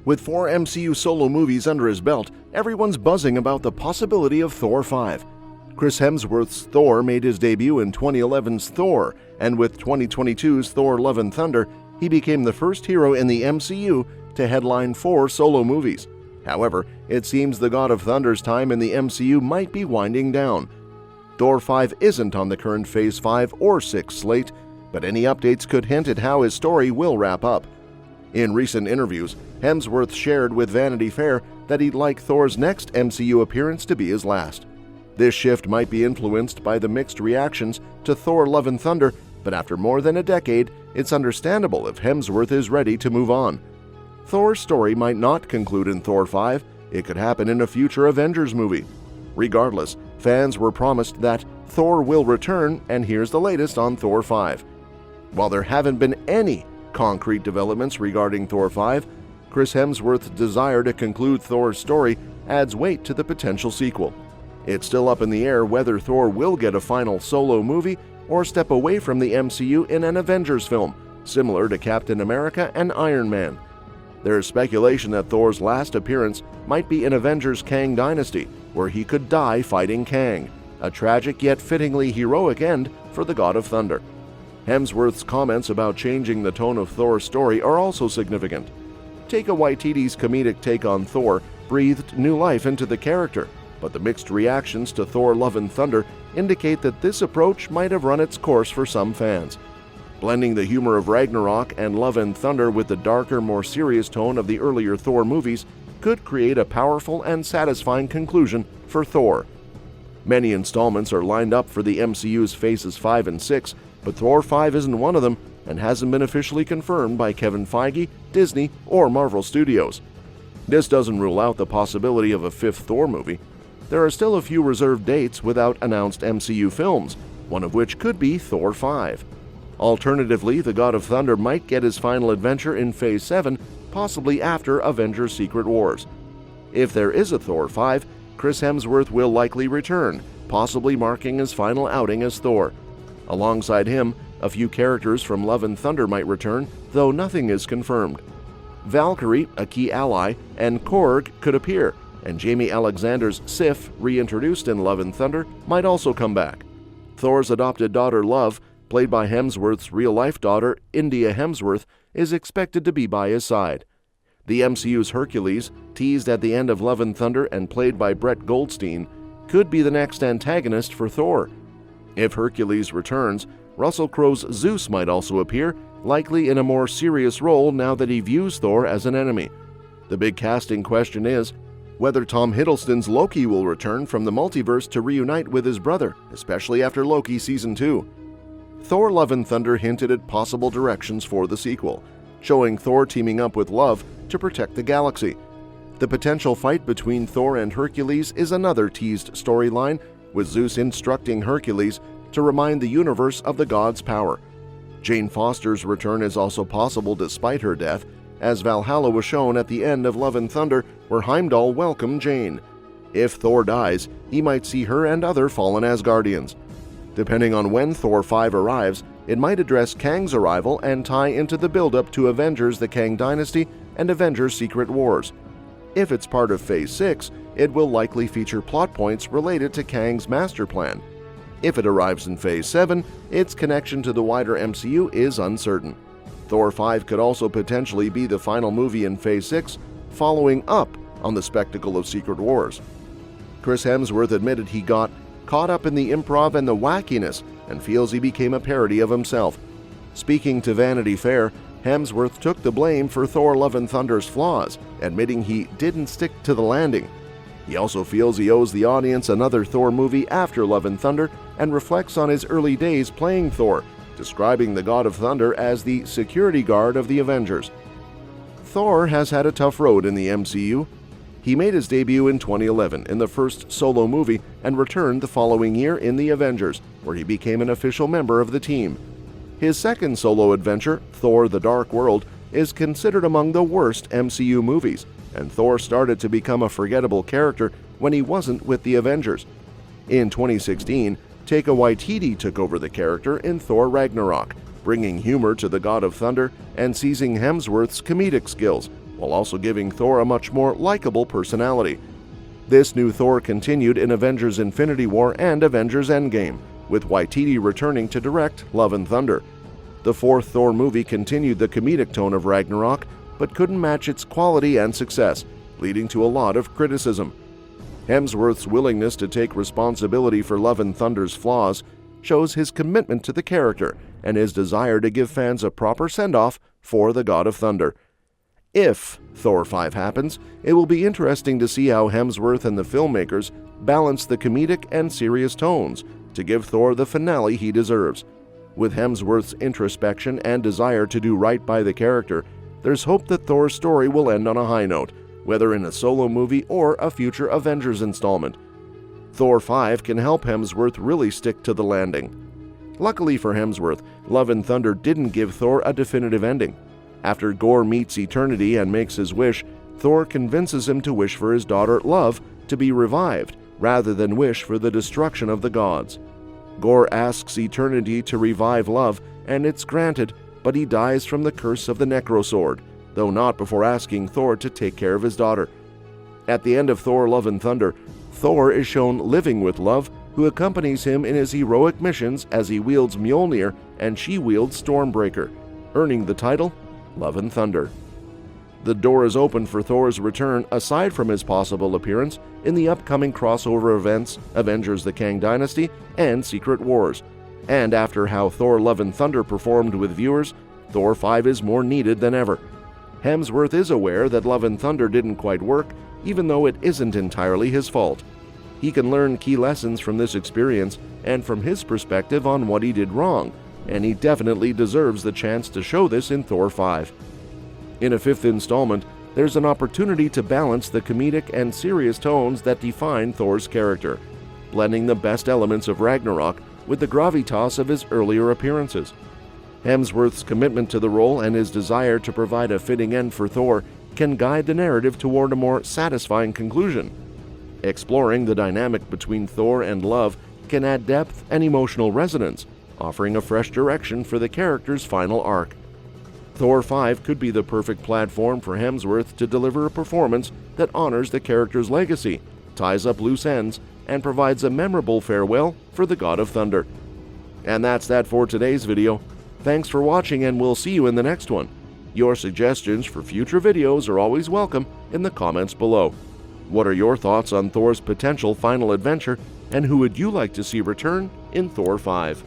With 4 MCU solo movies under his belt, everyone's buzzing about the possibility of Thor 5. Chris Hemsworth's Thor made his debut in 2011's Thor, and with 2022's Thor: Love and Thunder, he became the first hero in the MCU to headline 4 solo movies. However, it seems the God of Thunder's time in the MCU might be winding down. Thor 5 isn't on the current Phase 5 or 6 slate, but any updates could hint at how his story will wrap up. In recent interviews, Hemsworth shared with Vanity Fair that he'd like Thor's next MCU appearance to be his last. This shift might be influenced by the mixed reactions to Thor: Love and Thunder, but after more than a decade, it's understandable if Hemsworth is ready to move on. Thor's story might not conclude in Thor 5, it could happen in a future Avengers movie. Regardless, fans were promised that Thor will return, and here's the latest on Thor 5. While there haven't been any concrete developments regarding Thor 5, Chris Hemsworth's desire to conclude Thor's story adds weight to the potential sequel. It's still up in the air whether Thor will get a final solo movie or step away from the MCU in an Avengers film, similar to Captain America and Iron Man. There is speculation that Thor's last appearance might be in Avengers: Kang Dynasty, where he could die fighting Kang, a tragic yet fittingly heroic end for the God of Thunder. Hemsworth's comments about changing the tone of Thor's story are also significant. Taika Waititi's comedic take on Thor breathed new life into the character, but the mixed reactions to Thor: Love and Thunder indicate that this approach might have run its course for some fans. Blending the humor of Ragnarok and Love and Thunder with the darker, more serious tone of the earlier Thor movies could create a powerful and satisfying conclusion for Thor. Many installments are lined up for the MCU's Phases 5 and 6, but Thor 5 isn't one of them and hasn't been officially confirmed by Kevin Feige, Disney, or Marvel Studios. This doesn't rule out the possibility of a 5th Thor movie. There are still a few reserved dates without announced MCU films, one of which could be Thor 5. Alternatively, the God of Thunder might get his final adventure in Phase 7, possibly after Avengers: Secret Wars. If there is a Thor 5, Chris Hemsworth will likely return, possibly marking his final outing as Thor. Alongside him, a few characters from Love and Thunder might return, though nothing is confirmed. Valkyrie, a key ally, and Korg could appear, and Jamie Alexander's Sif, reintroduced in Love and Thunder, might also come back. Thor's adopted daughter Love, played by Hemsworth's real-life daughter India Hemsworth, is expected to be by his side. The MCU's Hercules, teased at the end of Love and Thunder and played by Brett Goldstein, could be the next antagonist for Thor. If Hercules returns, Russell Crowe's Zeus might also appear, likely in a more serious role now that he views Thor as an enemy. The big casting question is whether Tom Hiddleston's Loki will return from the multiverse to reunite with his brother, especially after Loki Season 2. Thor: Love and Thunder hinted at possible directions for the sequel, showing Thor teaming up with Love to protect the galaxy. The potential fight between Thor and Hercules is another teased storyline, with Zeus instructing Hercules to remind the universe of the god's power. Jane Foster's return is also possible despite her death, as Valhalla was shown at the end of Love and Thunder, where Heimdall welcomed Jane. If Thor dies, he might see her and other fallen Asgardians. Depending on when Thor 5 arrives, it might address Kang's arrival and tie into the build-up to Avengers: The Kang Dynasty and Avengers: Secret Wars. If it's part of Phase 6, it will likely feature plot points related to Kang's master plan. If it arrives in Phase 7, its connection to the wider MCU is uncertain. Thor 5 could also potentially be the final movie in Phase 6, following up on the spectacle of Secret Wars. Chris Hemsworth admitted he got caught up in the improv and the wackiness and feels he became a parody of himself. Speaking to Vanity Fair, Hemsworth took the blame for Thor: Love and Thunder's flaws, admitting he didn't stick to the landing. He also feels he owes the audience another Thor movie after Love and Thunder and reflects on his early days playing Thor, describing the God of Thunder as the security guard of the Avengers. Thor has had a tough road in the MCU. He made his debut in 2011 in the first solo movie and returned the following year in The Avengers, where he became an official member of the team. His second solo adventure, Thor: The Dark World, is considered among the worst MCU movies, and Thor started to become a forgettable character when he wasn't with the Avengers. In 2016, Taika Waititi took over the character in Thor: Ragnarok, bringing humor to the God of Thunder and seizing Hemsworth's comedic skills, while also giving Thor a much more likable personality. This new Thor continued in Avengers Infinity War and Avengers Endgame, with Waititi returning to direct Love and Thunder. The fourth Thor movie continued the comedic tone of Ragnarok, but couldn't match its quality and success, leading to a lot of criticism. Hemsworth's willingness to take responsibility for Love and Thunder's flaws shows his commitment to the character and his desire to give fans a proper send-off for the God of Thunder. If Thor 5 happens, it will be interesting to see how Hemsworth and the filmmakers balance the comedic and serious tones to give Thor the finale he deserves. With Hemsworth's introspection and desire to do right by the character, there's hope that Thor's story will end on a high note, whether in a solo movie or a future Avengers installment. Thor 5 can help Hemsworth really stick to the landing. Luckily for Hemsworth, Love and Thunder didn't give Thor a definitive ending. After Gorr meets Eternity and makes his wish, Thor convinces him to wish for his daughter Love to be revived, rather than wish for the destruction of the gods. Gorr asks Eternity to revive Love, and it's granted, but he dies from the curse of the Necrosword, though not before asking Thor to take care of his daughter. At the end of Thor Love and Thunder, Thor is shown living with Love, who accompanies him in his heroic missions as he wields Mjolnir and she wields Stormbreaker, earning the title Love and Thunder. The door is open for Thor's return aside from his possible appearance in the upcoming crossover events Avengers the Kang Dynasty and Secret Wars. And after how Thor Love and Thunder performed with viewers, Thor 5 is more needed than ever. Hemsworth is aware that Love and Thunder didn't quite work, even though it isn't entirely his fault. He can learn key lessons from this experience and from his perspective on what he did wrong, and he definitely deserves the chance to show this in Thor 5. In a fifth installment, there's an opportunity to balance the comedic and serious tones that define Thor's character, blending the best elements of Ragnarok with the gravitas of his earlier appearances. Hemsworth's commitment to the role and his desire to provide a fitting end for Thor can guide the narrative toward a more satisfying conclusion. Exploring the dynamic between Thor and Love can add depth and emotional resonance, offering a fresh direction for the character's final arc. Thor 5 could be the perfect platform for Hemsworth to deliver a performance that honors the character's legacy, ties up loose ends, and provides a memorable farewell for the God of Thunder. And that's that for today's video. Thanks for watching, and we'll see you in the next one. Your suggestions for future videos are always welcome in the comments below. What are your thoughts on Thor's potential final adventure, and who would you like to see return in Thor 5?